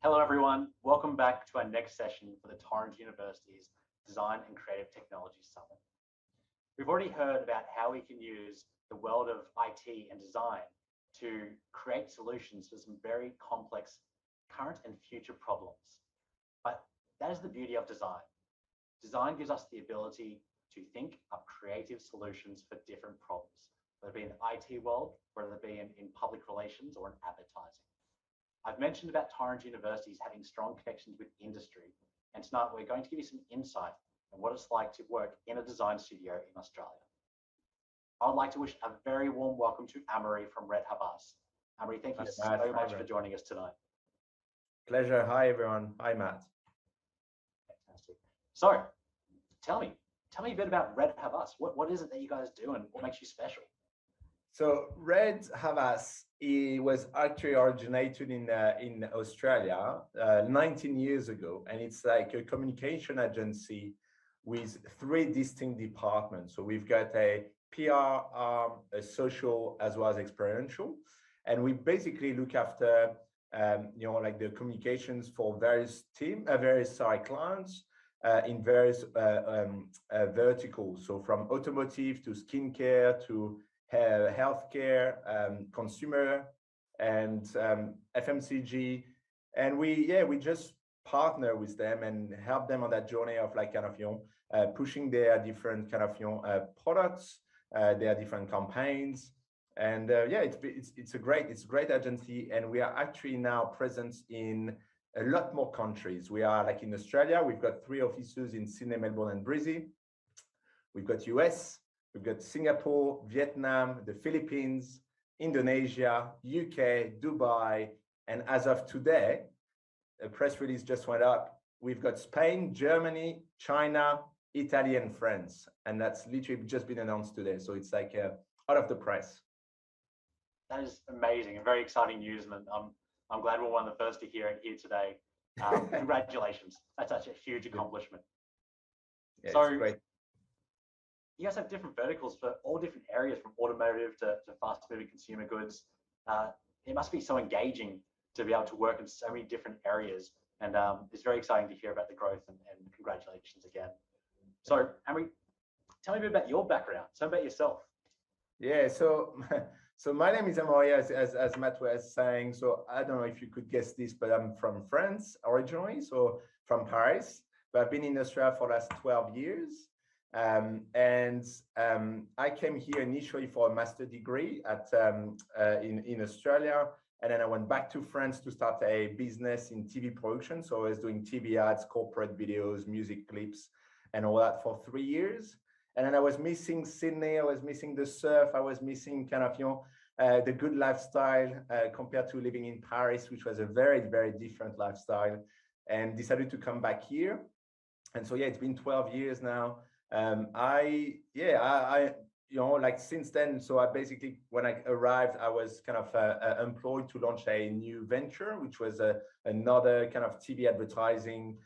Hello, everyone. Welcome back to our next session for the Torrens University's Design and Creative Technology Summit. We've already heard about how we can use the world of IT and design to create solutions for some very complex current and future problems. But that is the beauty of design. Design gives us the ability to think up creative solutions for different problems, whether it be in the IT world, whether it be in public relations or in advertising. I've mentioned about Torrens University's having strong connections with industry, and tonight we're going to give you some insight on what it's like to work in a design studio in Australia. I'd like to wish a very warm welcome to Amaury from Red Havas. Amaury, thank you so much for joining us tonight. Pleasure. Hi, everyone. Hi, Matt. Fantastic. So, tell me a bit about Red Havas. What is it that you guys do and what makes you special? So Red Havas, it was actually originated in Australia 19 years ago, and it's like a communication agency with 3 distinct departments. So we've got a PR arm, a social, as well as experiential, and we basically look after like the communications for various clients in various verticals. So from automotive to skincare to healthcare, consumer, and FMCG, and we just partner with them and help them on that journey of pushing their different products, their different campaigns, and it's a great agency, and we are actually now present in a lot more countries. We are like in Australia, we've got 3 offices in Sydney, Melbourne, and Brisbane. We've got US. We've got Singapore, Vietnam, the Philippines, Indonesia, UK, Dubai, and as of today, a press release just went up. We've got Spain, Germany, China, Italy, and France, and that's literally just been announced today. So it's like out of the press. That is amazing and very exciting news, and I'm glad we're one of the first to hear it here today. Congratulations! That's such a huge accomplishment. Yeah, so it's great. You guys have different verticals for all different areas, from automotive to fast-moving consumer goods. It must be so engaging to be able to work in so many different areas, and it's very exciting to hear about the growth, and congratulations again. So, Amaury, tell me a bit about your background. Tell me about yourself. Yeah, so my name is Amaury, as Matt was saying. So I don't know if you could guess this, but I'm from France originally, so from Paris, but I've been in Australia for the last 12 years. I came here initially for a master's degree in Australia, and then I went back to France to start a business in TV production. So I was doing TV ads, corporate videos, music clips, and all that for 3 years. And then I was missing Sydney, I was missing the surf, I was missing the good lifestyle compared to living in Paris, which was a very, very different lifestyle, and decided to come back here. And so it's been 12 years now. Since then, so I basically, when I arrived, I was employed to launch a new venture, which was another kind of TV advertising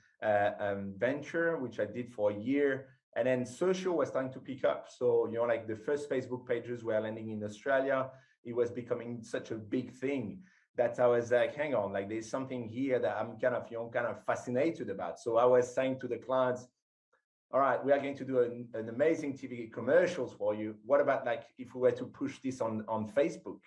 venture, which I did for a year. And then social was starting to pick up. So, the first Facebook pages were landing in Australia. It was becoming such a big thing that I was like, hang on, like there's something here that I'm kind of fascinated about. So I was saying to the clients, all right, we are going to do an amazing TV commercials for you. What about if we were to push this on Facebook?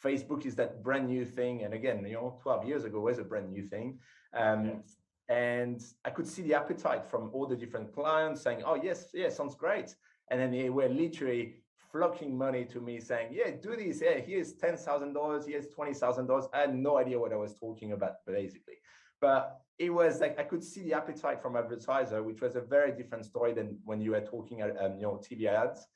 Facebook is that brand new thing. And again, 12 years ago was a brand new thing. And I could see the appetite from all the different clients saying, oh, yes, sounds great. And then they were literally flocking money to me saying, yeah, do this. Yeah, here's $10,000, here's $20,000. I had no idea what I was talking about, basically. But it was like I could see the appetite from advertiser, which was a very different story than when you were talking TV ads.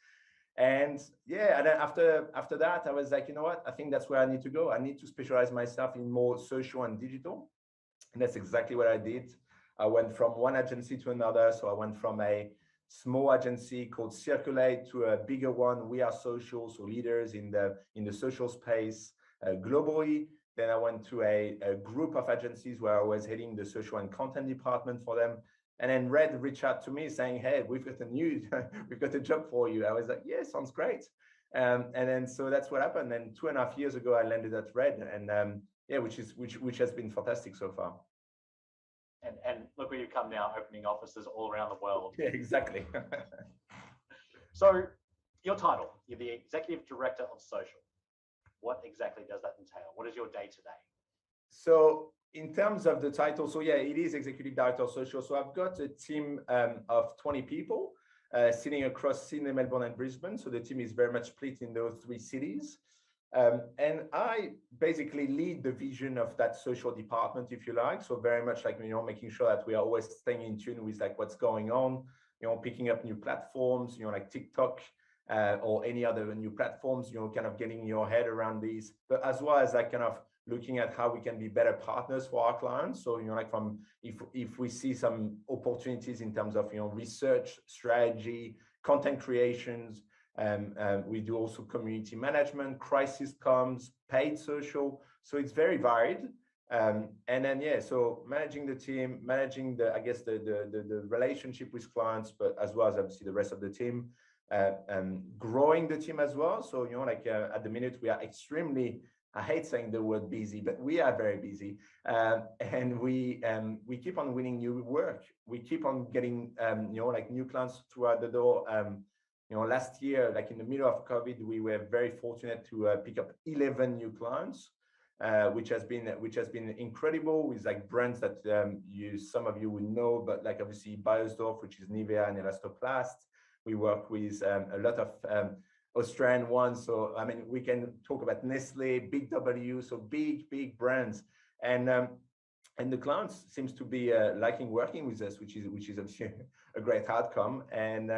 And and then after that, I was like, you know what? I think that's where I need to go. I need to specialize myself in more social and digital. And that's exactly what I did. I went from one agency to another. So I went from a small agency called Circulate to a bigger one. We are social, so leaders in the social space globally. Then I went to a group of agencies where I was heading the social and content department for them. And then Red reached out to me saying, hey, we've got a job for you. I was like, yeah, sounds great. And then so that's what happened. And 2.5 years ago, I landed at Red, and which has been fantastic so far. And look where you come now, opening offices all around the world. Yeah, exactly. So your title, you're the Executive Director of Social. What exactly does that entail? What is your day-to-day? So in terms of the title, so yeah, it is Executive Director of Social. So I've got a team of 20 people sitting across Sydney, Melbourne, and Brisbane. So the team is very much split in those three cities. And I basically lead the vision of that social department, if you like. So very much like, making sure that we are always staying in tune with like what's going on, picking up new platforms, like TikTok or any other new platforms, kind of getting your head around these, but as well as like kind of looking at how we can be better partners for our clients. So, like from if we see some opportunities in terms of, research, strategy, content creations, we do also community management, crisis comms, paid social. So it's very varied. And then, yeah, so managing the team, managing the, I guess, the relationship with clients, but as well as obviously the rest of the team, growing the team as well. So, at the minute we are extremely, I hate saying the word busy, but we are very busy, and we keep on winning new work. We keep on getting, new clients throughout the door. Last year, like in the middle of COVID, we were very fortunate to pick up 11 new clients, which has been incredible, with like brands that some of you would know, but like obviously Beiersdorf, which is Nivea and Elastoplast. We work with a lot of Australian ones. So I mean, we can talk about Nestle, Big W, so big brands, and the clients seems to be liking working with us, which is obviously a great outcome. And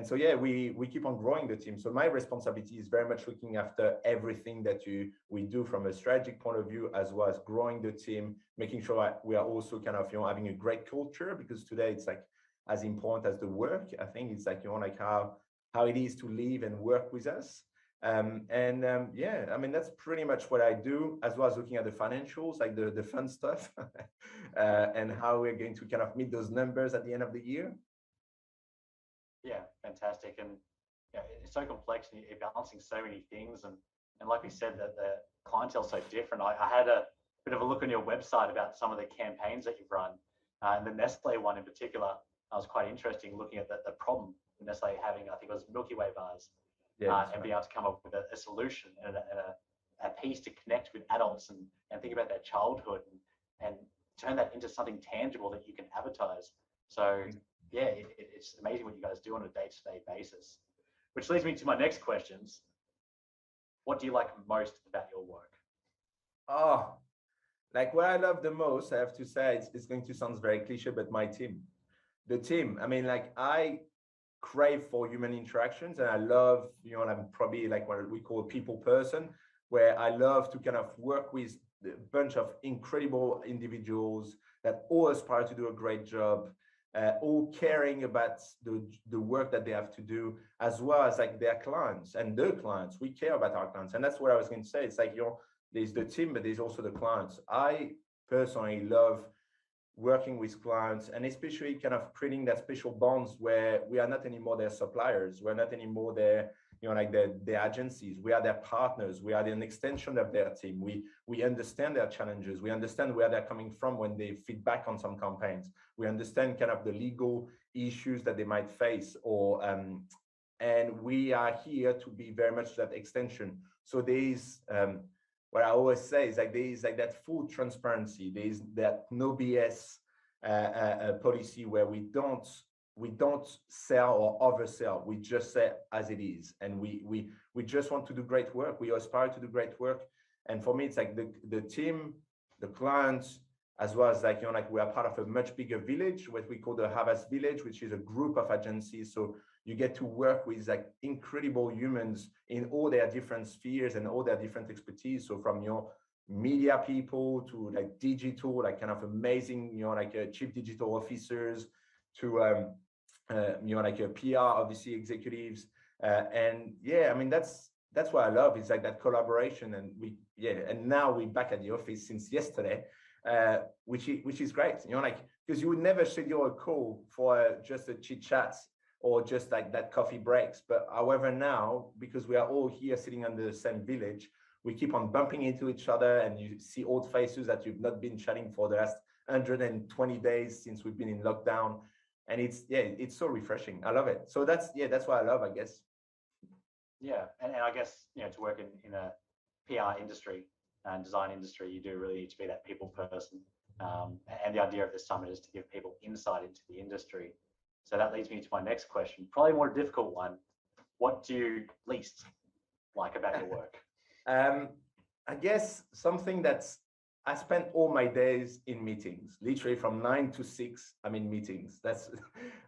so yeah, we keep on growing the team. So my responsibility is very much looking after everything that we do from a strategic point of view, as well as growing the team, making sure we are also kind of having a great culture, because today it's like as important as the work. I think it's like like how it is to live and work with us. Yeah, I mean, that's pretty much what I do, as well as looking at the financials, like the fun stuff, and how we're going to kind of meet those numbers at the end of the year. Yeah, fantastic. And it's so complex, and you're balancing so many things. And like we said, that the clientele's so different. I had a bit of a look on your website about some of the campaigns that you've run, and the Nestle one in particular. I was quite interesting looking at the problem Nestle having, I think it was Milky Way bars, and being able to come up with a solution and a piece to connect with adults and think about their childhood and turn that into something tangible that you can advertise. So yeah, it's amazing what you guys do on a day-to-day basis. Which leads me to my next questions. What do you like most about your work? Oh, like what I love the most, I have to say, it's going to sound very cliche, but my team. The team, I mean, like I crave for human interactions, and I love, I'm probably like what we call a people person, where I love to kind of work with a bunch of incredible individuals that all aspire to do a great job, all caring about the work that they have to do, as well as like their clients and their clients. We care about our clients. And that's what I was going to say. It's like, there's the team, but there's also the clients. I personally love working with clients, and especially kind of creating that special bonds where we are not anymore their suppliers. We're not anymore their, like their agencies. We are their partners. We are an extension of their team. We understand their challenges. We understand where they're coming from when they feedback on some campaigns. We understand kind of the legal issues that they might face, or and we are here to be very much that extension. So there's what I always say is like there's like that full transparency. There's that no BS policy where we don't sell or oversell. We just say as it is, and we just want to do great work. We aspire to do great work, and for me, it's like the team, the clients, as well as like like we are part of a much bigger village, what we call the Havas village, which is a group of agencies. So you get to work with like incredible humans in all their different spheres and all their different expertise. So from your media people to like digital, like kind of amazing, like chief digital officers to like a PR, obviously executives, and yeah, I mean that's what I love. It's like that collaboration, and and now we're back at the office since yesterday, which is great. Like because you would never schedule a call for just a chit chat or just like that coffee breaks. But however, now because we are all here sitting under the same village, we keep on bumping into each other, and you see old faces that you've not been chatting for the last, 120 days since we've been in lockdown, and it's so refreshing. I love it. So that's what I love, I guess. Yeah, and I guess to work in a PR industry and design industry, you do really need to be that people person. And the idea of this summit is to give people insight into the industry. So that leads me to my next question, probably a more difficult one. What do you least like about your work? I guess something I spend all my days in meetings, literally from 9 to 6. I'm in meetings.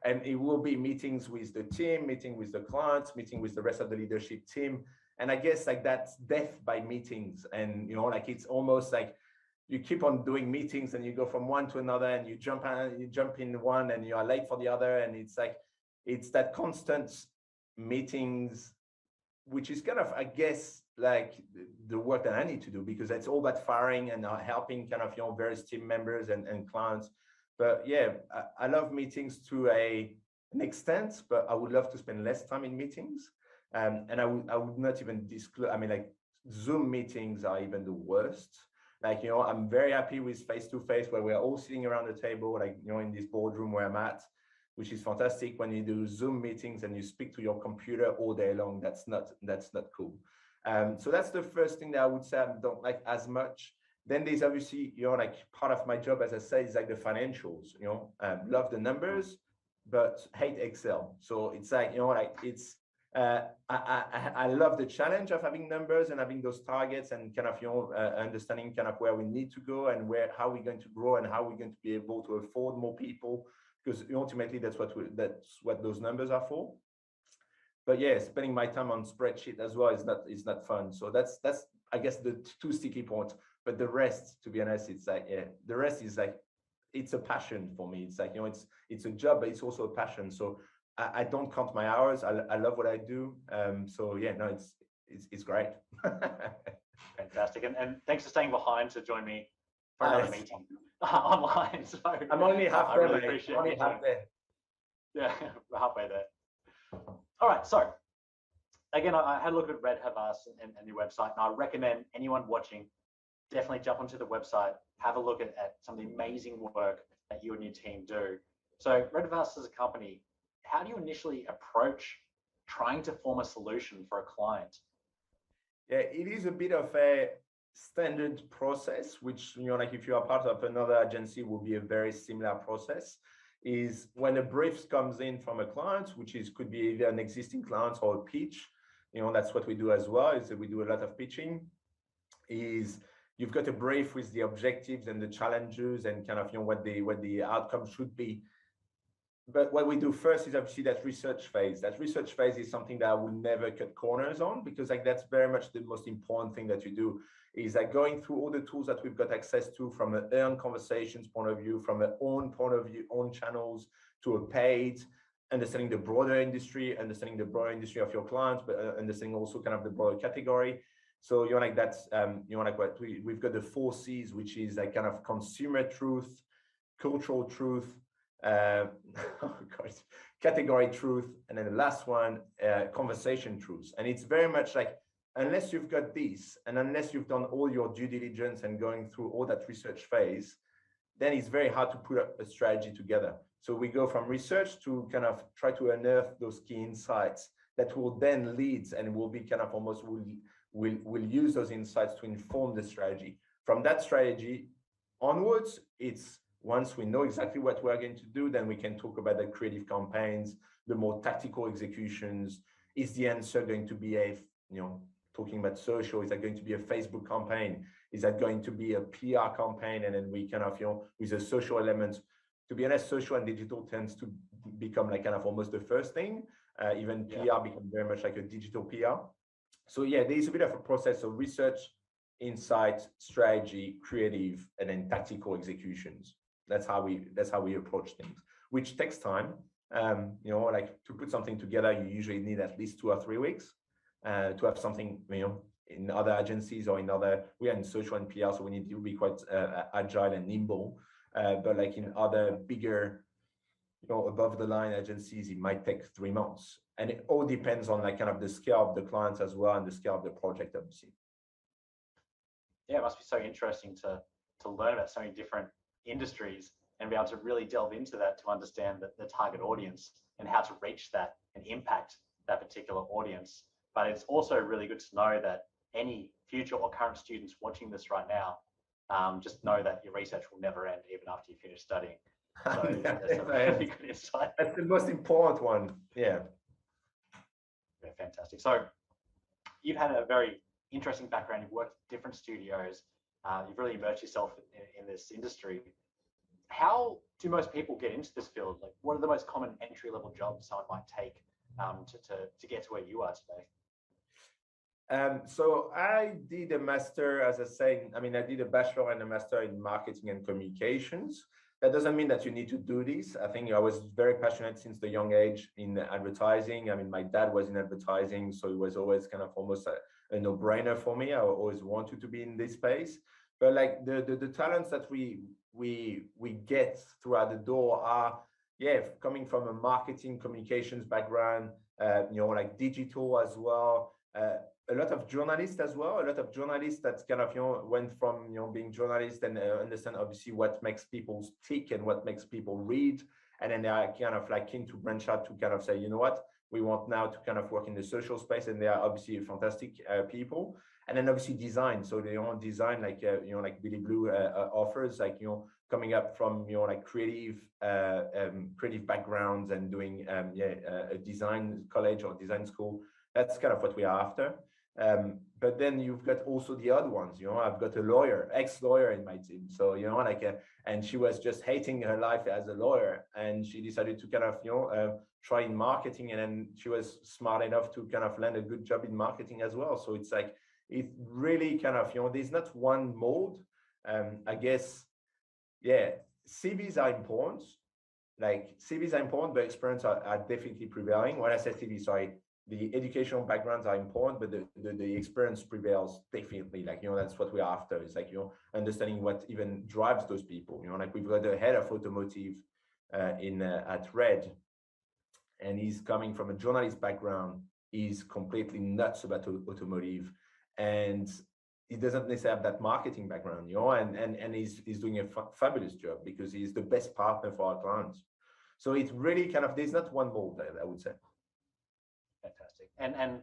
And it will be meetings with the team, meeting with the clients, meeting with the rest of the leadership team. And I guess like that's death by meetings. And like it's almost like you keep on doing meetings and you go from one to another and you jump in one and you are late for the other. And it's that constant meetings, which is kind of, I guess, like the work that I need to do, because it's all about firing and helping kind of various team members and clients. But yeah, I love meetings to an extent, but I would love to spend less time in meetings. And I would not even disclose. I mean, like Zoom meetings are even the worst. Like I'm very happy with face-to-face, where we're all sitting around the table, like in this boardroom where I'm at, which is fantastic. When you do Zoom meetings and you speak to your computer all day long, that's not cool. So that's the first thing that I would say I don't like as much. Then there's obviously, like part of my job, as I say, is like the financials. Love the numbers, but hate Excel. So it's like it's I love the challenge of having numbers and having those targets and kind of understanding kind of where we need to go and how we're going to grow and how we're going to be able to afford more people, because ultimately that's what those numbers are for. But yeah, spending my time on spreadsheet as well is not fun. So that's I guess the two sticky points. But the rest, to be honest, it's like the rest is like it's a passion for me. It's like it's a job, but it's also a passion. So I don't count my hours. I love what I do. So yeah, no, it's great. Fantastic, and thanks for staying behind to join me for another meeting online. So I'm only half there. I really appreciate only half there. Yeah, halfway there. All right, so again, I had a look at Red Havas and your website, and I recommend anyone watching definitely jump onto the website, have a look at some of the amazing work that you and your team do. So Red Havas as a company, how do you initially approach trying to form a solution for a client? Yeah, it is a bit of a standard process, which, like if you are part of another agency, will be a very similar process. Is when a brief comes in from a client, which could be either an existing client or a pitch. That's what we do as well, is that we do a lot of pitching. Is you've got a brief with the objectives and the challenges and kind of what the outcome should be. But what we do first is obviously that research phase. That research phase is something that I will never cut corners on, because like that's very much the most important thing that you do, is like going through all the tools that we've got access to from an earned conversations point of view, from an own point of view, own channels to a paid, understanding the broader industry of your clients, but understanding also kind of the broader category. So what we've got the 4 C's, which is like kind of consumer truth, cultural truth, category truth, and then the last one, conversation truth. And it's very much like, unless you've got this, and unless you've done all your due diligence and going through all that research phase, then it's very hard to put up a strategy together. So we go from research to kind of try to unearth those key insights that will then lead and will be kind of almost we'll use those insights to inform the strategy. From that strategy onwards, it's once we know exactly what we're going to do, then we can talk about the creative campaigns, the more tactical executions. Is the answer going to be talking about social, is that going to be a Facebook campaign? Is that going to be a PR campaign? And then we kind of, with the social elements, to be honest, social and digital tends to become like kind of almost the first thing. Even PR becomes very much like a digital PR. So yeah, there's a bit of a process of research, insight, strategy, creative, and then tactical executions. That's how we approach things, which takes time. Like to put something together, you usually need at least 2 or 3 weeks to have something, in other agencies or we are in social and PR, so we need to be quite agile and nimble. But like in other bigger, above the line agencies, it might take 3 months. And it all depends on like kind of the scale of the clients as well and the scale of the project, obviously. Yeah, it must be so interesting to learn about so many different industries and be able to really delve into that to understand the target audience and how to reach that and impact that particular audience. But it's also really good to know that any future or current students watching this right now, just know that your research will never end even after you finish studying. So that's a really good insight. That's the most important one. Yeah. Yeah, fantastic. So you've had a very interesting background. You've worked at different studios. You've really immersed yourself in this industry. How do most people get into this field? Like, what are the most common entry-level jobs someone might take to get to where you are today? So I did a master, as I said, I did a bachelor and a master in marketing and communications. That doesn't mean that you need to do this. I think I was very passionate since the young age in advertising. My dad was in advertising, so it was always kind of almost a no-brainer for me. I always wanted to be in this space. But like the talents that we get throughout the door are, coming from a marketing communications background, like digital as well. A lot of journalists as well, a lot of journalists that kind of, went from, being journalists and understand obviously what makes people tick and what makes people read. And then they are kind of like keen to branch out to kind of say, you know what, we want now to kind of work in the social space. And they are obviously fantastic people. And then obviously design. So they own design, like, like Billy Blue offers, like, coming up from, like creative backgrounds and doing, a design college or design school. That's kind of what we are after. But then you've got also the other ones, I've got a lawyer, ex-lawyer in my team. So, and she was just hating her life as a lawyer, and she decided to kind of, try in marketing. And then she was smart enough to kind of land a good job in marketing as well. So it's like, it really kind of, there's not one mold. I guess, CVs are important. Like CVs are important, but experience are definitely prevailing. When I say CV, sorry, the educational backgrounds are important, but the experience prevails definitely. Like, that's what we're after. It's like, understanding what even drives those people. Like we've got the head of automotive at Red, and he's coming from a journalist background. He's completely nuts about automotive, and he doesn't necessarily have that marketing background, and he's doing a fabulous job because he's the best partner for our clients. So it's really kind of, there's not one mold, I would say. Fantastic. And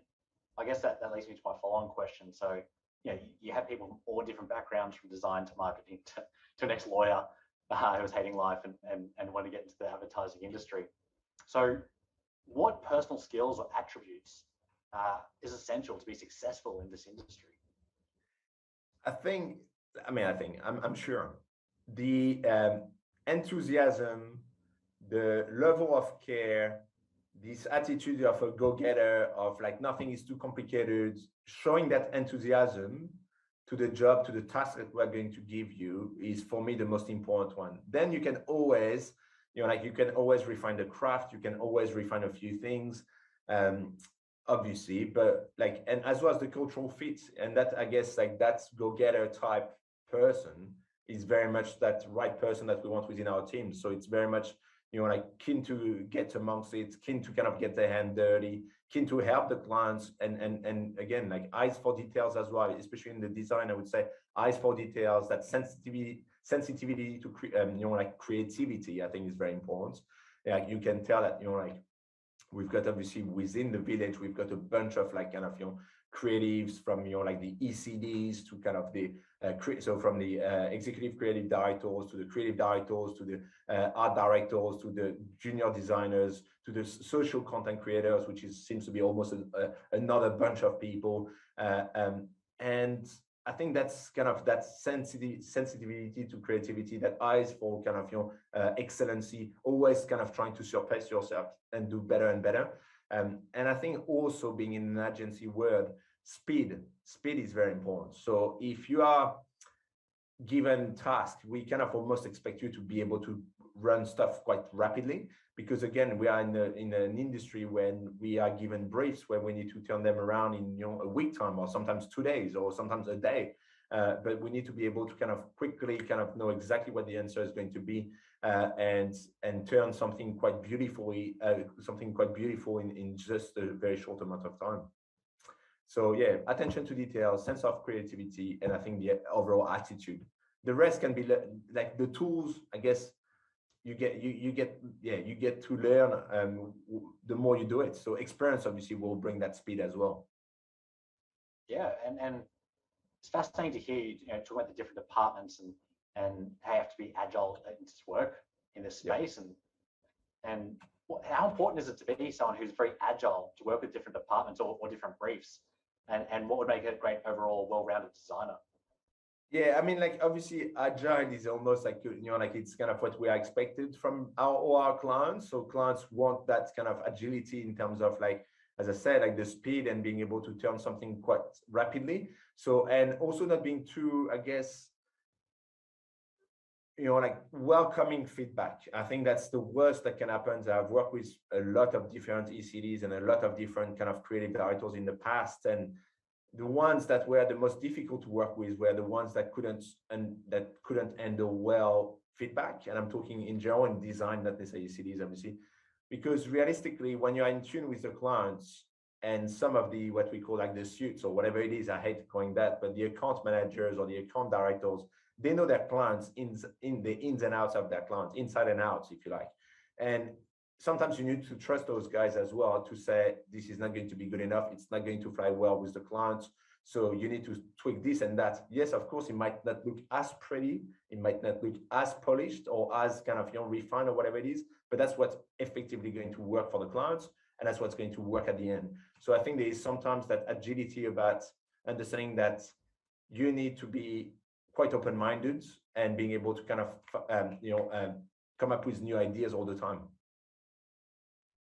I guess that leads me to my following question. So, you have people from all different backgrounds, from design to marketing to an ex-lawyer who was hating life and want to get into the advertising industry. So what personal skills or attributes is essential to be successful in this industry? I'm sure the enthusiasm, the level of care, this attitude of a go-getter, of like nothing is too complicated, showing that enthusiasm to the job, to the task that we're going to give you, is for me the most important one. Then you can always, you can always refine the craft, you can always refine a few things, obviously, but like, and as well as the cultural fit. And that, I guess, like that's go-getter type person is very much that right person that we want within our team. So it's very much, like keen to get amongst it, keen to kind of get their hand dirty, keen to help the clients, and again, like eyes for details as well, especially in the design. I would say eyes for details, that sensitivity to like creativity, I think is very important. Like you can tell that, like we've got obviously within the village, we've got a bunch of like kind of, creatives from, like the ECDs to kind of the so from the executive creative directors to the creative directors to the art directors to the junior designers to the social content creators, which seems to be almost another bunch of people. And I think that's kind of that sensitivity to creativity, that eyes for kind of, excellency, always kind of trying to surpass yourself and do better and better. And I think also being in an agency world, speed is very important. So if you are given tasks, we kind of almost expect you to be able to run stuff quite rapidly, because again, we are in an industry when we are given briefs where we need to turn them around in a week time, or sometimes 2 days, or sometimes a day. But we need to be able to kind of quickly kind of know exactly what the answer is going to be, and turn something quite beautiful in just a very short amount of time. So yeah, attention to detail, sense of creativity, and I think the overall attitude The rest can be like the tools, I guess. You get to learn the more you do it. So experience obviously will bring that speed as well. Yeah, and it's fascinating to hear you know talk about the different departments and how you have to be agile in this work in this space and how important is it to be someone who's very agile to work with different departments or different briefs and what would make it a great overall well-rounded designer? Yeah, I mean, like obviously, agile is almost like like it's kind of what we are expected from our clients. So clients want that kind of agility in terms of like, as I said, like the speed and being able to turn something quite rapidly. So and also not being too, I guess, like welcoming feedback. I think that's the worst that can happen. I've worked with a lot of different ECDs and a lot of different kind of creative directors in the past, and the ones that were the most difficult to work with were the ones that couldn't handle well feedback. And I'm talking in general in design, not necessarily ECDs, obviously, because realistically, when you're in tune with the clients and some of the what we call like the suits or whatever it is, I hate calling that, but the account managers or the account directors, they know their clients in the ins and outs of their clients, inside and outs, if you like. And sometimes you need to trust those guys as well to say, this is not going to be good enough. It's not going to fly well with the clients. So you need to tweak this and that. Yes, of course, it might not look as pretty. It might not look as polished or as kind of refined or whatever it is, but that's what's effectively going to work for the clients. And that's what's going to work at the end. So I think there is sometimes that agility about understanding that you need to be quite open-minded and being able to kind of, come up with new ideas all the time.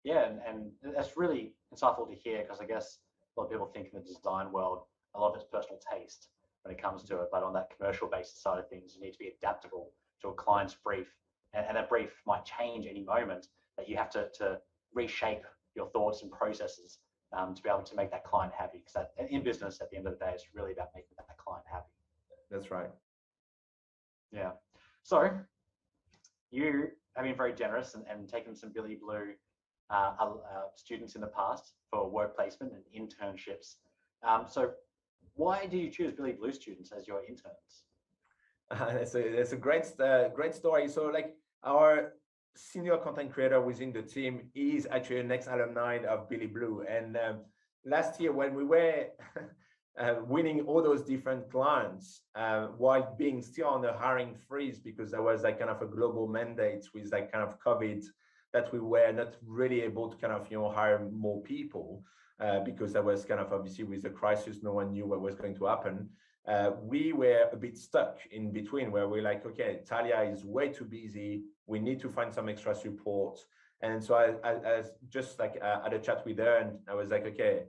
Yeah, and that's really insightful to hear because I guess a lot of people think in the design world, a lot of it's personal taste when it comes to it. But on that commercial basis side of things, you need to be adaptable to a client's brief. And that brief might change any moment that you have to reshape your thoughts and processes to be able to make that client happy. Because in business, at the end of the day, it's really about making that client happy. That's right. Yeah. So you have been very generous and taken some Billy Blue students in the past for work placement and internships. So why do you choose Billy Blue students as your interns? That's a great story. So like our senior content creator within the team is actually an ex-alumni of Billy Blue. And last year when we were winning all those different clients while being still on the hiring freeze because there was like kind of a global mandate with like kind of COVID that we were not really able to kind of hire more people because that was kind of obviously with the crisis, no one knew what was going to happen. We were a bit stuck in between where we're like, okay, Talia is way too busy. We need to find some extra support. And so I just like had a chat with her and I was like, okay,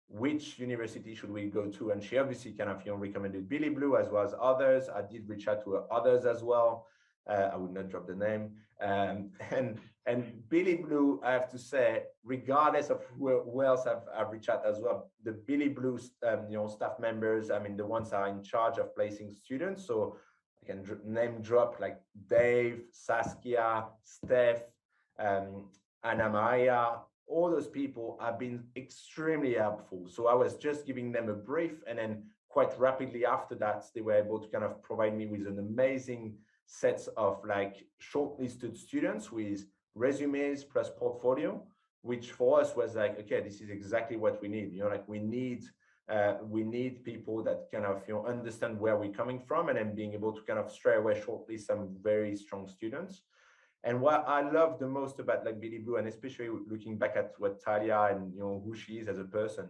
which university should we go to? And she obviously kind of recommended Billy Blue as well as others. I did reach out to others as well. I would not drop the name. And Billy Blue, I have to say, regardless of who else I've reached out as well, the Billy Blue staff members, I mean, the ones that are in charge of placing students. So I can name drop like Dave, Saskia, Steph, Anna Maria. All those people have been extremely helpful. So I was just giving them a brief, and then quite rapidly after that, they were able to kind of provide me with an amazing sets of like shortlisted students with resumes plus portfolio, which for us was like, okay, this is exactly what we need. Like we need people that kind of understand where we're coming from, and then being able to kind of straight away shortlist some very strong students. And what I love the most about like Billy Blue, and especially looking back at what Talia and who she is as a person,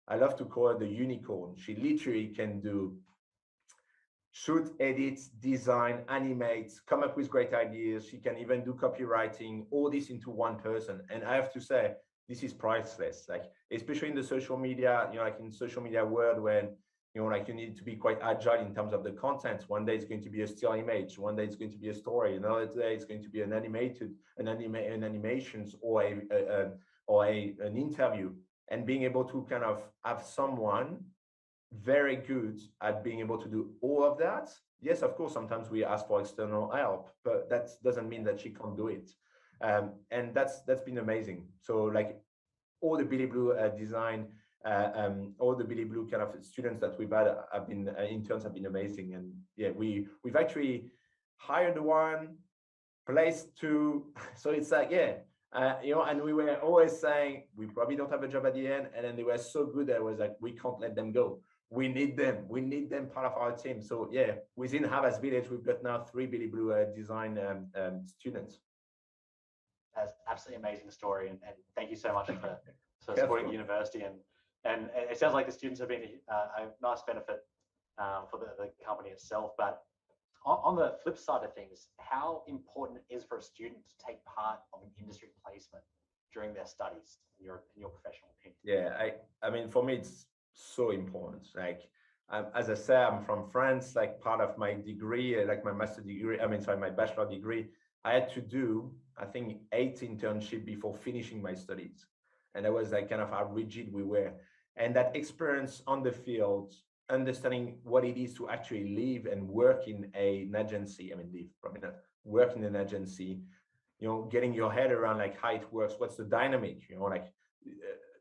I love to call her the unicorn. She literally can do shoot, edit, design, animate, come up with great ideas. She can even do copywriting, all this into one person. And I have to say, this is priceless. Like, especially in the social media, like in social media world when, like you need to be quite agile in terms of the content. One day it's going to be a still image. One day it's going to be a story. Another day it's going to be an animations or an interview. And being able to kind of have someone very good at being able to do all of that. Yes, of course, sometimes we ask for external help, but that doesn't mean that she can't do it. And that's been amazing. So like all the Billy Blue design All the Billy Blue kind of students that we've had have been interns have been amazing, and yeah, we've actually hired one, placed two, so it's like and we were always saying we probably don't have a job at the end, and then they were so good that I was like, we can't let them go. We need them part of our team. So yeah, within Havas Village, we've got now 3 Billy Blue design students. That's absolutely amazing story, and thank you so much for supporting the university, and it sounds like the students have been a nice benefit for the company itself. But on the flip side of things, how important it is for a student to take part of an industry placement during their studies, in your professional opinion? Yeah, I mean, for me, it's so important. Like, as I say, I'm from France. Like, part of my degree, like my master degree, my bachelor degree, I had to do, I think, 8 internships before finishing my studies. And that was like kind of how rigid we were. And that experience on the field, understanding what it is to actually live and work in an agency. I mean, live, probably not work in an agency, getting your head around like how it works, what's the dynamic, like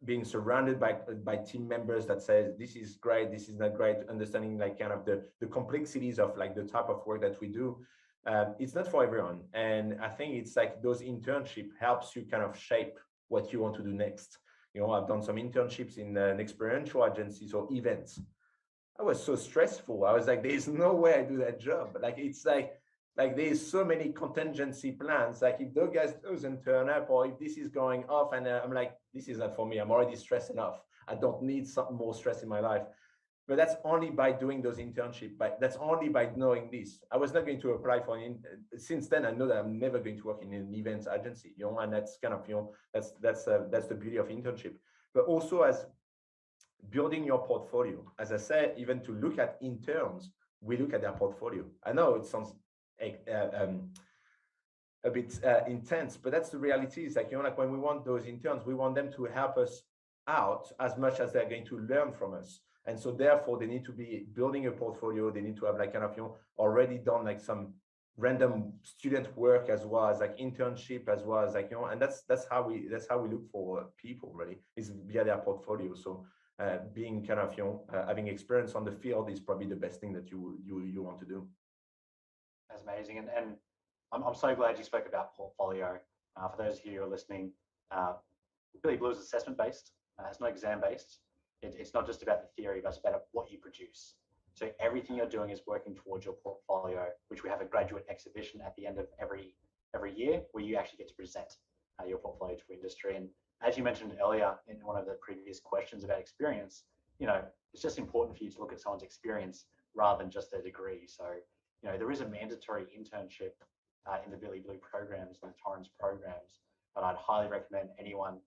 being surrounded by team members that says, this is great, this is not great, understanding like kind of the complexities of like the type of work that we do. It's not for everyone. And I think it's like those internships helps you kind of shape what you want to do next. I've done some internships in an experiential agencies or events. I was so stressful. I was like, there's no way I do that job. Like, it's like there's so many contingency plans. Like, if those guys doesn't turn up, or if this is going off, and I'm like, this is not for me. I'm already stressed enough. I don't need some more stress in my life. But that's only by doing those internships. But that's only by knowing this. I was not going to apply for since then. I know that I'm never going to work in an events agency. And that's kind of that's the beauty of internship. But also as building your portfolio, as I said, even to look at interns, we look at their portfolio. I know it sounds a bit intense, but that's the reality. Is like, like when we want those interns, we want them to help us out as much as they're going to learn from us. And so therefore they need to be building a portfolio. They need to have like kind of, already done like some random student work, as well as like internship, as well as like, and that's how we look for people, really, is via their portfolio. So being kind of, having experience on the field is probably the best thing that you want to do. That's amazing. And I'm so glad you spoke about portfolio. For those of you who are listening, Billy Blue is assessment based. It's not exam based. It's not just about the theory, but it's about what you produce. So everything you're doing is working towards your portfolio, which we have a graduate exhibition at the end of every year, where you actually get to present your portfolio to industry. And as you mentioned earlier in one of the previous questions about experience, it's just important for you to look at someone's experience rather than just their degree. So, there is a mandatory internship in the Billy Blue programs and the Torrens programs, but I'd highly recommend anyone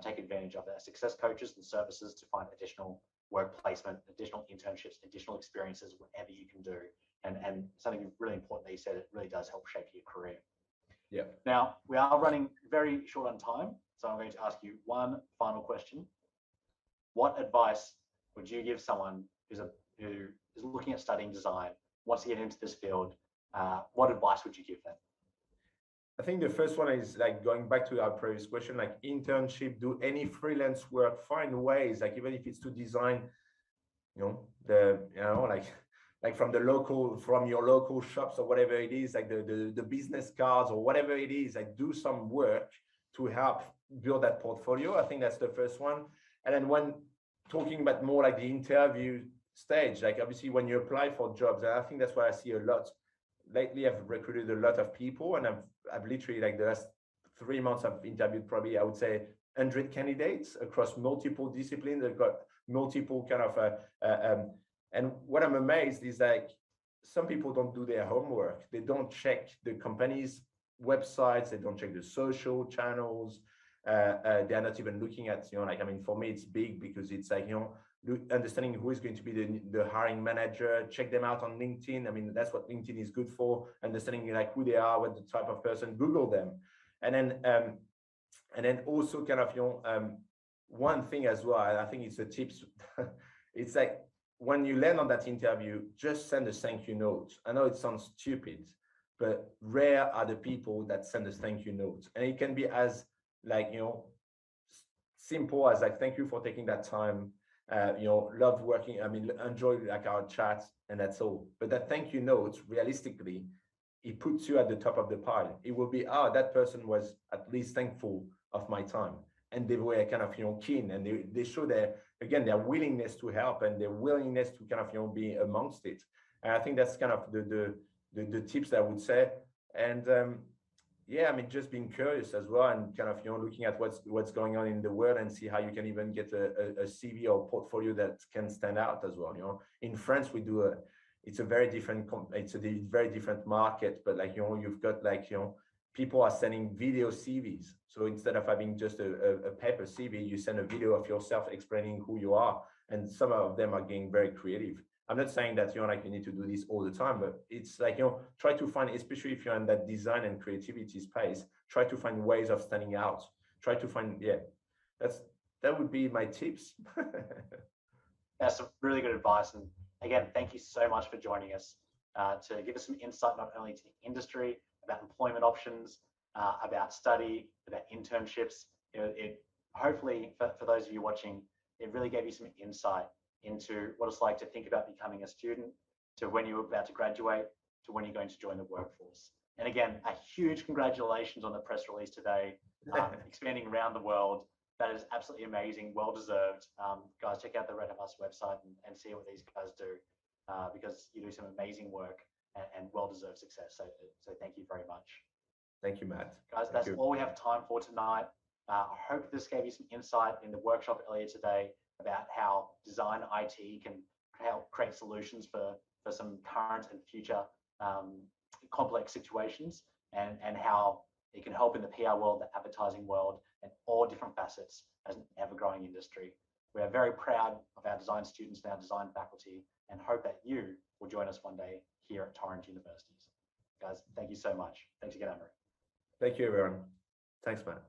take advantage of their success coaches and services to find additional work placement, additional internships, additional experiences, whatever you can do. And something really important that you said, it really does help shape your career. Yeah. Now, we are running very short on time, so I'm going to ask you one final question. What advice would you give someone who is looking at studying design, wants to get into this field? What advice would you give them? I think the first one is like going back to our previous question, like internship, do any freelance work, find ways, like even if it's to design, like from your local shops or whatever it is, like the business cards or whatever it is, like do some work to help build that portfolio. I think that's the first one. And then when talking about more like the interview stage, like obviously when you apply for jobs, and I think that's what I see a lot. Lately, I've recruited a lot of people, and I've literally, like the last 3 months, I've interviewed probably, I would say, 100 candidates across multiple disciplines. They've got multiple kind of, and what I'm amazed is like some people don't do their homework. They don't check the company's websites. They don't check the social channels. They're not even looking at, for me, it's big because it's like, understanding who is going to be the hiring manager, check them out on LinkedIn. I mean, that's what LinkedIn is good for, understanding like who they are, what the type of person, Google them. And then also kind of, one thing as well, I think it's a tips. It's like when you land on that interview, just send a thank you note. I know it sounds stupid, but rare are the people that send us thank you notes. And it can be as like, simple as like, thank you for taking that time. Love working. I mean, enjoy like our chats, and that's all. But that thank you note, realistically, it puts you at the top of the pile. It will be, that person was at least thankful of my time, and they were kind of keen, and they show their willingness to help and their willingness to kind of be amongst it. And I think that's kind of the tips that I would say. And yeah, I mean, just being curious as well, and kind of looking at what's going on in the world, and see how you can even get a CV or portfolio that can stand out as well. In France, we do it's a very different market, but like you've got like people are sending video CVs. So instead of having just a paper CV, you send a video of yourself explaining who you are, and some of them are getting very creative. I'm not saying that like you need to do this all the time, but it's like try to find, especially if you're in that design and creativity space, try to find ways of standing out. Try to find, that would be my tips. That's some really good advice. And again, thank you so much for joining us to give us some insight not only to the industry, about employment options, about study, about internships. It hopefully for those of you watching, it really gave you some insight into what it's like to think about becoming a student, to when you're about to graduate, to when you're going to join the workforce. And again, a huge congratulations on the press release today, expanding around the world. That is absolutely amazing, well deserved. Guys, check out the Red Havas website and see what these guys do, because you do some amazing work and well deserved success. So thank you very much. Thank you, Matt. Guys, that's all we have time for tonight. I hope this gave you some insight in the workshop earlier today about how design IT can help create solutions for some current and future complex situations, and how it can help in the PR world, the advertising world, and all different facets as an ever-growing industry. We are very proud of our design students and our design faculty, and hope that you will join us one day here at Torrens University. Guys, thank you so much. Thanks again, Amaury. Thank you, everyone. Thanks, Matt.